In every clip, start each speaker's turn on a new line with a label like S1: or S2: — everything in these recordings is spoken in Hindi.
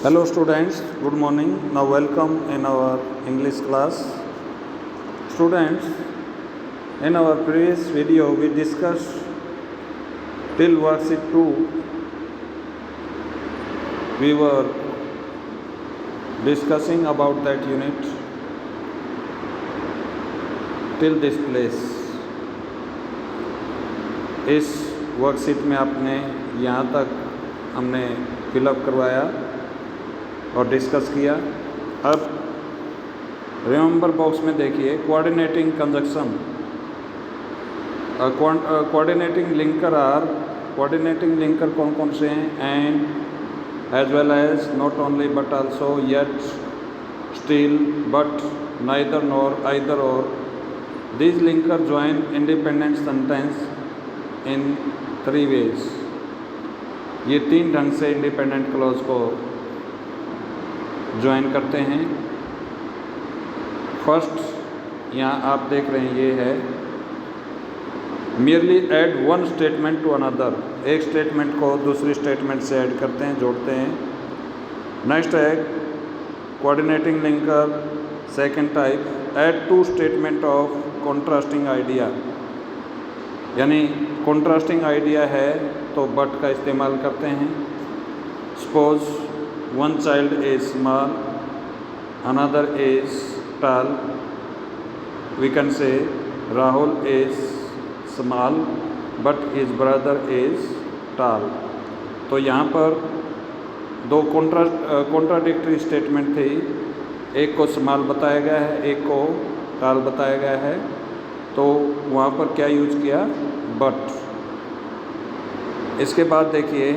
S1: Hello students, good morning. Now welcome in our English class. Students, in our previous video we discussed till worksheet 2. We were discussing about that unit till this place. इस वर्कशीट में आपने यहाँ तक हमने फिलअप करवाया और डिस्कस किया। अब रिमेंबर बॉक्स में देखिए कोऑर्डिनेटिंग कंजक्शन, कोऑर्डिनेटिंग लिंकर कौन कौन से हैं? And as well as not only but also, yet, still, but, neither, nor, either, और these linker join independent sentence in 3 ways. ये 3 ढंग से इंडिपेंडेंट क्लॉज को ज्वाइन करते हैं। फर्स्ट यहाँ आप देख रहे हैं, ये है merely add one statement to another, एक स्टेटमेंट को दूसरी स्टेटमेंट से ऐड करते हैं, जोड़ते हैं। नेक्स्ट है coordinating linker, second type, add 2 statement of contrasting idea, यानी कॉन्ट्रास्टिंग आइडिया है तो बट का इस्तेमाल करते हैं। Suppose one child is small, another is tall, we can say Rahul is small but his brother is tall. तो यहाँ पर 2 कॉन्ट्राडिक्टरी स्टेटमेंट थी, एक को स्मॉल बताया गया है, एक को टॉल बताया गया है, तो वहाँ पर क्या यूज किया? बट। इसके बाद देखिए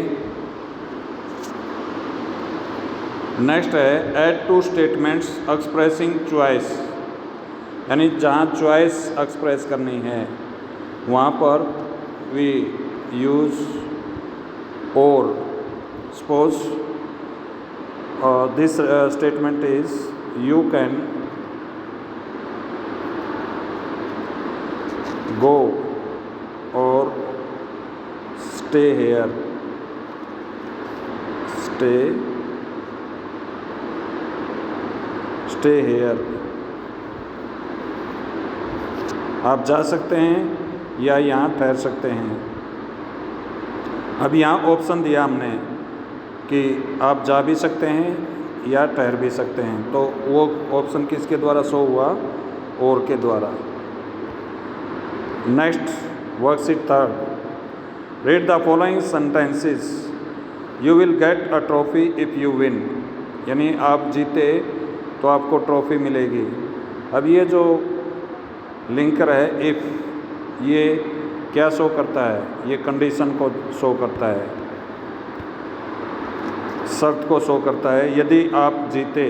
S1: नेक्स्ट है ऐड 2 स्टेटमेंट्स एक्सप्रेसिंग चॉइस, यानी जहाँ चॉइस एक्सप्रेस करनी है वहाँ पर वी यूज और। Suppose this statement is you can go or stay here, stay here। आप जा सकते हैं या यहाँ ठहर सकते हैं। अब यहाँ ऑप्शन दिया हमने कि आप जा भी सकते हैं या ठहर भी सकते हैं, तो वो ऑप्शन किसके द्वारा शो हुआ? और के द्वारा। Next worksheet 3, read the following sentences, you will get a trophy if you win, यानी आप जीते तो आपको ट्रॉफी मिलेगी। अब ये जो लिंकर है इफ़, ये क्या शो करता है? ये कंडीशन को शो करता है, शर्त को शो करता है। यदि आप जीते,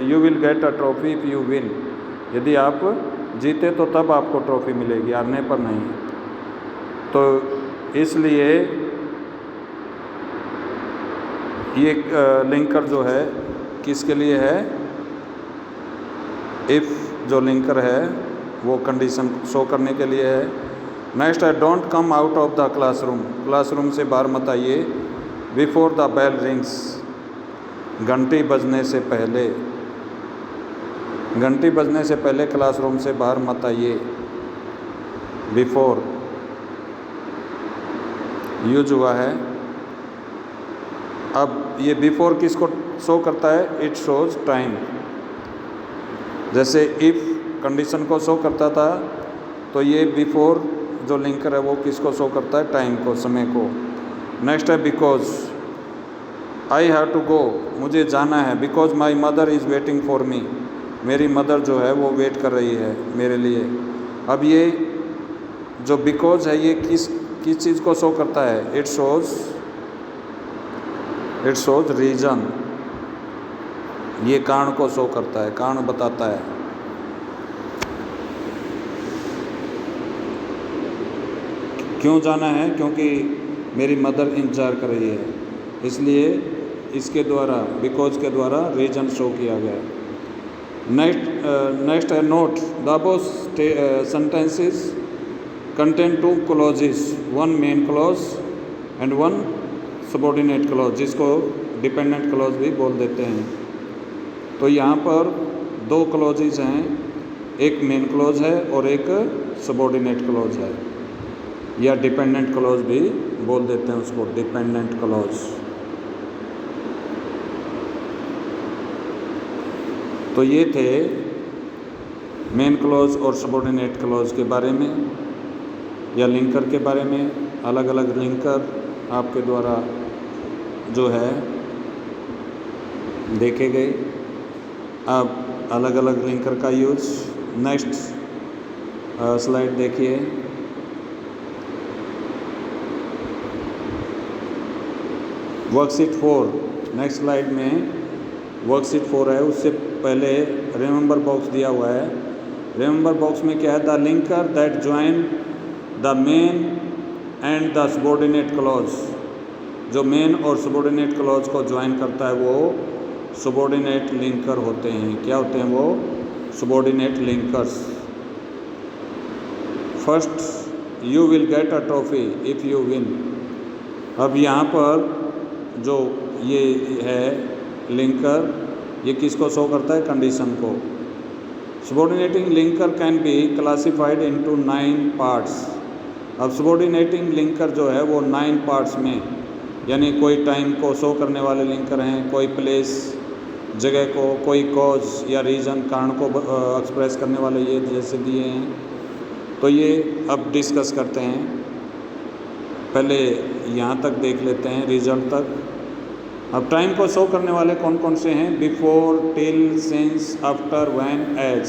S1: you will get a trophy if you win, यदि आप जीते तो तब आपको ट्रॉफी मिलेगी, हारने पर नहीं। तो इसलिए ये लिंकर जो है किसके लिए है? इफ़ जो लिंकर है वो कंडीशन शो करने के लिए है। नेक्स्ट है don't come out of the classroom, classroom से बाहर मत आइए। बिफोर द बेल रिंग्स, घंटी बजने से पहले, घंटी बजने से पहले क्लासरूम से बाहर मत आइए। बिफोर यूज हुआ है। अब ये बिफोर किसको शो करता है? It shows time. जैसे इफ़ कंडीशन को शो करता था, तो ये बिफोर जो लिंकर है वो किसको शो करता है? टाइम को, समय को। नेक्स्ट है because, I have to go, मुझे जाना है। Because my mother is waiting for me, मेरी मदर जो है वो वेट कर रही है मेरे लिए। अब ये जो बिकॉज है ये किस चीज़ को शो करता है? इट शोज रीज़न, ये कारण को शो करता है, कारण बताता है। क्यों जाना है? क्योंकि मेरी मदर इंतज़ार कर रही है, इसलिए इसके द्वारा, बिकॉज के द्वारा रीज़न शो किया गया है। नेक्स्ट है note the above sentences contain 2 clauses, one main clause and one subordinate clause, जिसको डिपेंडेंट क्लॉज भी बोल देते हैं। तो यहाँ पर दो क्लॉजेज हैं, एक मेन क्लॉज है और एक सबऑर्डिनेट क्लॉज है, या डिपेंडेंट क्लॉज भी बोल देते हैं उसको, डिपेंडेंट क्लॉज। तो ये थे मेन क्लॉज और सबऑर्डिनेट क्लॉज के बारे में, या लिंकर के बारे में। अलग अलग लिंकर आपके द्वारा जो है देखे गए। अब अलग अलग लिंकर का यूज़, नेक्स्ट स्लाइड देखिए। वर्कशीट 4, नेक्स्ट स्लाइड में वर्कशीट 4 है। उससे पहले रिमेंबर बॉक्स दिया हुआ है। रिमेंबर बॉक्स में क्या है? The linker that join the main and the subordinate clause. जो मेन और सबऑर्डिनेट क्लॉज को ज्वाइन करता है वो सबऑर्डिनेट लिंकर होते हैं। क्या होते हैं वो? Subordinate linkers. First, you will get a trophy if you win. अब यहाँ पर जो ये है लिंकर, ये किसको शो करता है? कंडीशन को। Subordinating linker can be classified into 9 parts. अब सबऑर्डिनेटिंग लिंकर जो है वो 9 पार्ट्स में, यानी कोई टाइम को शो करने वाले लिंकर हैं, कोई प्लेस जगह को, कोई कॉज या रीज़न कारण को एक्सप्रेस करने वाले ये जैसे दिए हैं। तो ये अब डिस्कस करते हैं। पहले यहाँ तक देख लेते हैं, रिजल्ट तक। अब टाइम को शो करने वाले कौन कौन से हैं? Before, till, since, after, when, as.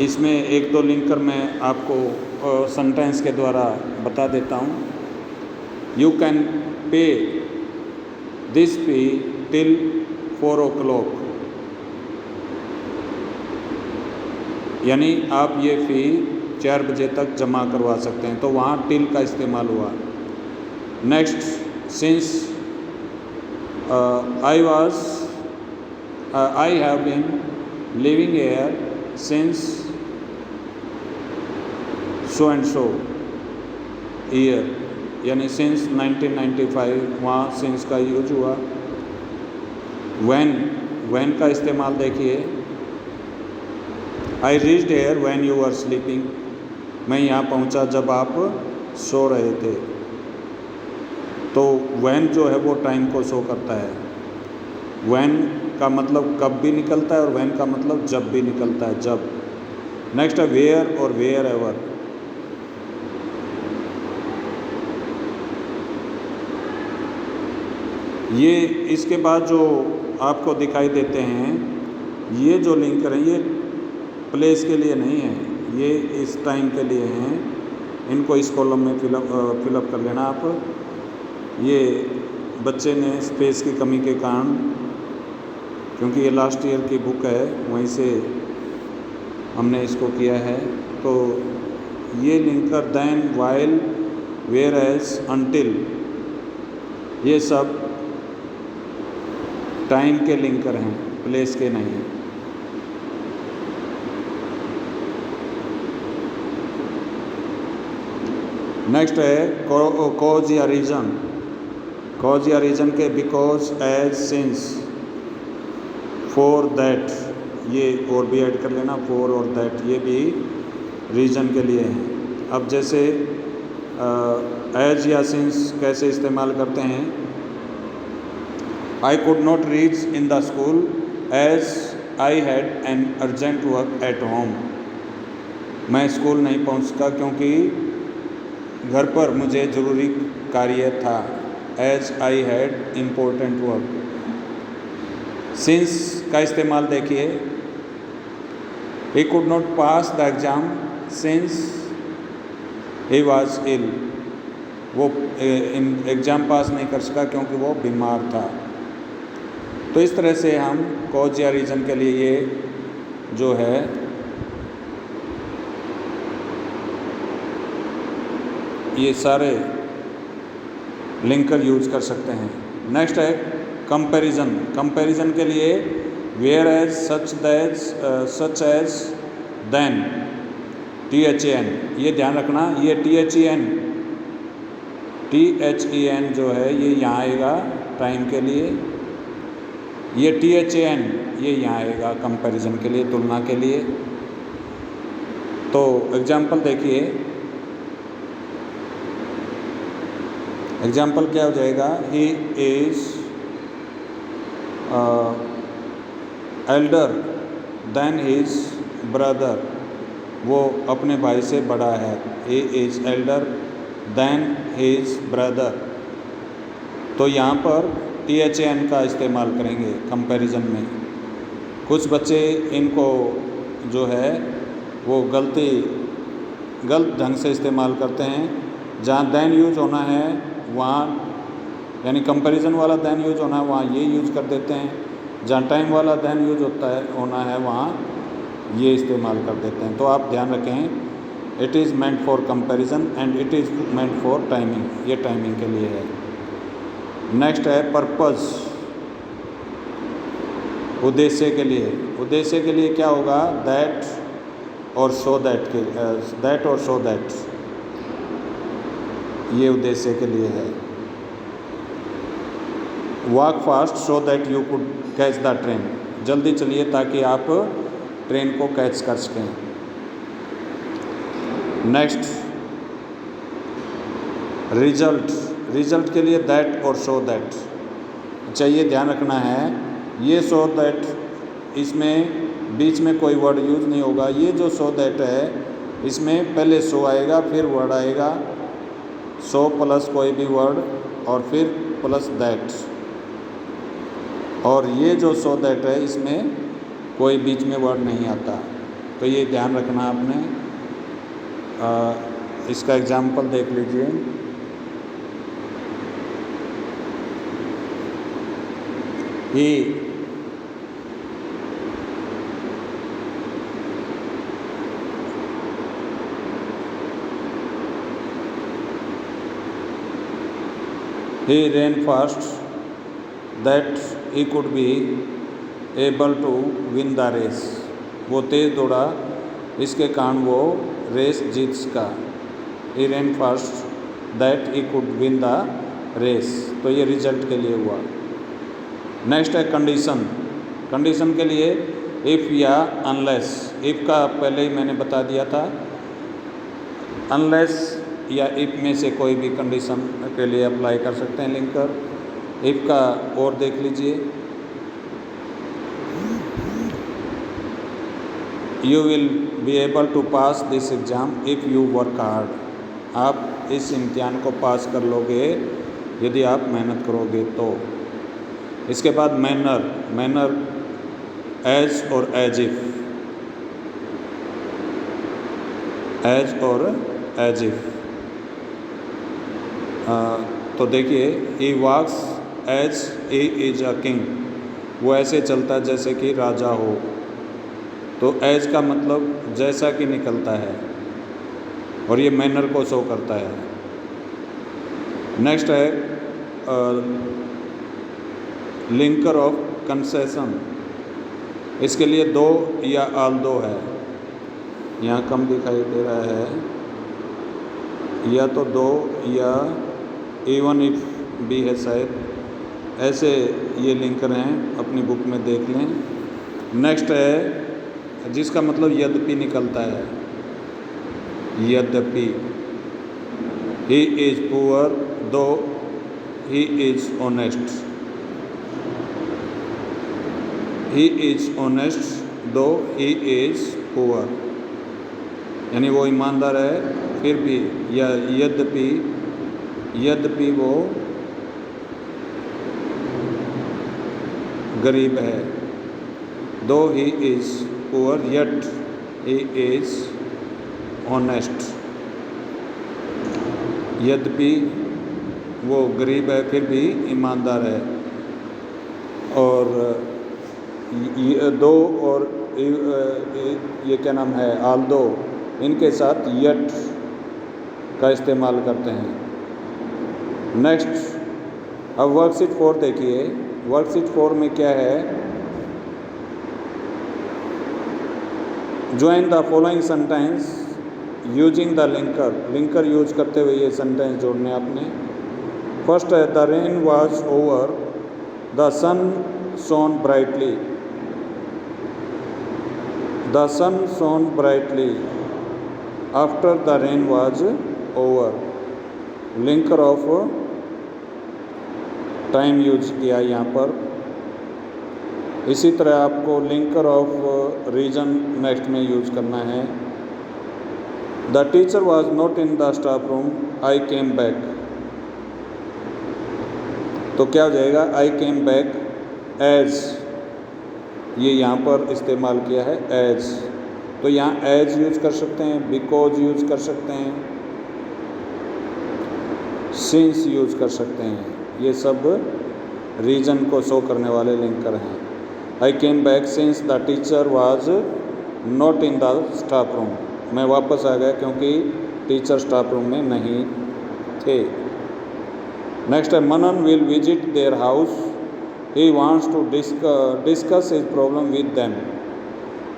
S1: इसमें एक दो लिंकर मैं आपको सेंटेंस के द्वारा बता देता हूँ। You can pay this fee till 4 o'clock, यानी आप ये फ़ी 4 बजे तक जमा करवा सकते हैं। तो वहाँ टिल का इस्तेमाल हुआ। Next, since I have been living here since so and so year, यानी सिंस 1995, वहाँ सिंस का यूज हुआ। व्हेन का इस्तेमाल देखिए। I reached here when you were sleeping. मैं यहाँ पहुँचा जब आप सो रहे थे। तो व्हेन जो है वो टाइम को शो करता है। व्हेन का मतलब कब भी निकलता है और व्हेन का मतलब जब भी निकलता है, जब। नेक्स्ट है वेयर और वेयर एवर। ये इसके बाद जो आपको दिखाई देते हैं, ये जो लिंकर हैं ये प्लेस के लिए नहीं है, ये इस टाइम के लिए हैं। इनको इस कॉलम में फिलअप कर लेना आप। ये बच्चे ने स्पेस की कमी के कारण, क्योंकि ये लास्ट ईयर की बुक है, वहीं से हमने इसको किया है। तो ये linker then, while, whereas, until, ये सब टाइम के लिंकर हैं, प्लेस के नहीं। नेक्स्ट है कॉज या रीज़न। कॉज या रीज़न के because, as, since, for, that, ये और भी ऐड कर लेना, फॉर और दैट, ये भी रीज़न के लिए हैं। अब जैसे एज या सिंस कैसे इस्तेमाल करते हैं? I could not reach in the school as I had an urgent work at home. मैं स्कूल नहीं पहुंच सका क्योंकि घर पर मुझे ज़रूरी कार्य था। As I had important work. Since का इस्तेमाल देखिए। He could not pass the exam since he was ill. वो एग्ज़ाम पास नहीं कर सका क्योंकि वो बीमार था। तो इस तरह से हम कॉज या रीज़न के लिए ये जो है ये सारे लिंकर यूज कर सकते हैं। नेक्स्ट है कंपैरिजन। कंपैरिजन के लिए whereas, such as, then, THEN। ये ध्यान रखना, ये THEN THEN जो है ये यहाँ आएगा टाइम के लिए, ये THAN ये यहाँ आएगा कंपैरिजन के लिए, तुलना के लिए। तो एग्जाम्पल देखिए, एग्जाम्पल क्या हो जाएगा, he is elder than his brother, वो अपने भाई से बड़ा है। He is elder than his brother. तो यहाँ पर THAN का इस्तेमाल करेंगे कंपैरिजन में। कुछ बच्चे इनको जो है वो गलत ढंग से इस्तेमाल करते हैं। जहाँ देन यूज होना है वहाँ, यानी कंपैरिजन वाला देन यूज होना है वहाँ ये यूज कर देते हैं, जहाँ टाइम वाला देन यूज होना है वहाँ ये इस्तेमाल कर देते हैं। तो आप ध्यान रखें, it is meant for comparison and it is meant for timing, ये टाइमिंग के लिए है। नेक्स्ट है पर्पस, उद्देश्य के लिए। उद्देश्य के लिए क्या होगा, दैट और सो दैट के, दैट और सो दैट, ये उद्देश्य के लिए है। Walk fast so that you could catch the train, जल्दी चलिए ताकि आप ट्रेन को कैच कर सकें। नेक्स्ट रिजल्ट के लिए दैट और सो दैट। अच्छा ये ध्यान रखना है, ये सो दैट, इसमें बीच में कोई वर्ड यूज नहीं होगा। ये जो सो दैट है इसमें पहले सो आएगा फिर वर्ड आएगा, सो प्लस कोई भी वर्ड और फिर प्लस दैट। और ये जो सो दैट है इसमें कोई बीच में वर्ड नहीं आता। तो ये ध्यान रखना आपने। इसका एग्जाम्पल देख लीजिए, he ran fast that he could be able to win the race, वो तेज़ दौड़ा इसके कारण वो रेस जीत सका। he ran fast that he could win the race, तो ये रिजल्ट के लिए हुआ। नेक्स्ट है कंडीशन के लिए इफ़ या अनलेस। इफ़ का पहले ही मैंने बता दिया था, अनलेस या इफ़ में से कोई भी कंडीशन के लिए अप्लाई कर सकते हैं लिंकर। इफ़ का और देख लीजिए, you will be able to pass this exam if you work hard, आप इस इम्तिहान को पास कर लोगे यदि आप मेहनत करोगे तो। इसके बाद मैनर एज और एज इफ, एज और एज इफ। तो देखिए, he walks as he is a king, वो ऐसे चलता है जैसे कि राजा हो। तो एज का मतलब जैसा कि निकलता है और ये मैनर को शो करता है। नेक्स्ट है लिंकर ऑफ कंसेशन। इसके लिए दो या आल दो है, यहाँ कम दिखाई दे रहा है, या तो दो या इवन इफ भी है शायद, ऐसे ये लिंकर हैं, अपनी बुक में देख लें। नेक्स्ट है जिसका मतलब यद्यपि निकलता है, यद्यपि। ही इज़ पुअर दो he is honest, he is honest दो ही इज़ पुअर, यानी वो ईमानदार है फिर भी, या यद्यपि वो गरीब है। दो he is poor yet he is honest, यद्यपि वो गरीब है फिर भी ईमानदार है। और ये दो और ये क्या नाम है, आल दो, इनके साथ यट का इस्तेमाल करते हैं। नेक्स्ट, अब वर्कशीट 4 देखिए। वर्कशीट 4 में क्या है, join the following sentence using the linker. Linker use करते हुए ये सेंटेंस जोड़ने आपने। फर्स्ट है the rain was over, the sun shone brightly, the sun shone brightly after the rain was over. Linker of time use किया यहाँ पर। इसी तरह आपको लिंकर ऑफ रीजन नेक्स्ट में यूज करना है। The teacher was not in the staff room, I came back. तो क्या हो जाएगा, आई केम बैक एज, ये यहाँ पर इस्तेमाल किया है एज। तो यहाँ एज यूज कर सकते हैं, बिकॉज यूज कर सकते हैं, सिंस यूज कर सकते हैं। ये सब रीजन को शो करने वाले लिंकर हैं। I came back since the teacher was not in the staff room. मैं वापस आ गया क्योंकि टीचर स्टाफ रूम में नहीं थे। नेक्स्ट है Manan will visit their house, he wants to discuss his problem with them.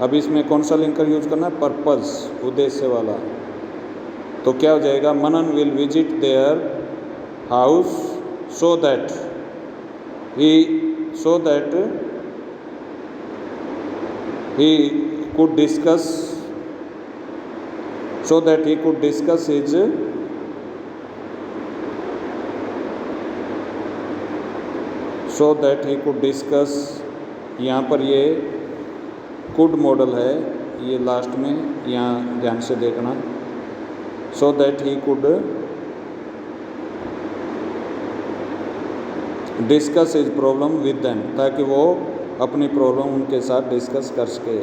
S1: अब इसमें कौन सा लिंकर यूज करना है, पर्पस, उद्देश्य वाला। तो क्या हो जाएगा, Manan will visit their house so that he could discuss his यहाँ पर ये could मॉडल है, ये लास्ट में, यहाँ ध्यान से देखना। so that he could discuss is problem with them, ताकि वो अपनी प्रॉब्लम उनके साथ डिस्कस कर सके।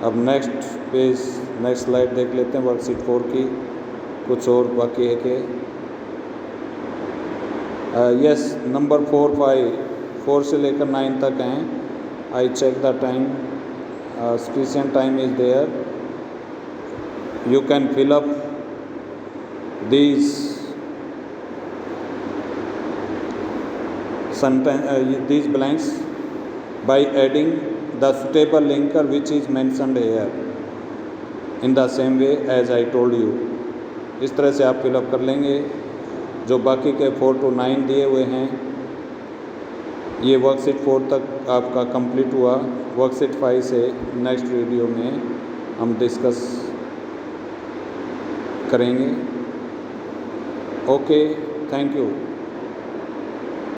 S1: अब नेक्स्ट पेज, नेक्स्ट स्लाइड देख लेते हैं वर्कशीट 4 की। कुछ और बाकी है कि यस, नंबर 4, 5, 4 से लेकर 9 तक हैं। I check the time, sufficient time is there, you can fill up these these blanks by adding the suitable linker which is mentioned here in the same way as I told you। इस तरह से आप फिलअप कर लेंगे। जो बाकी के 4 to 9 दिए हुए हैं, ये वर्कशीट 4 तक आपका कंप्लीट हुआ। वर्कशीट 5 से नेक्स्ट वीडियो में हम डिस्कस करेंगे। Okay, thank you.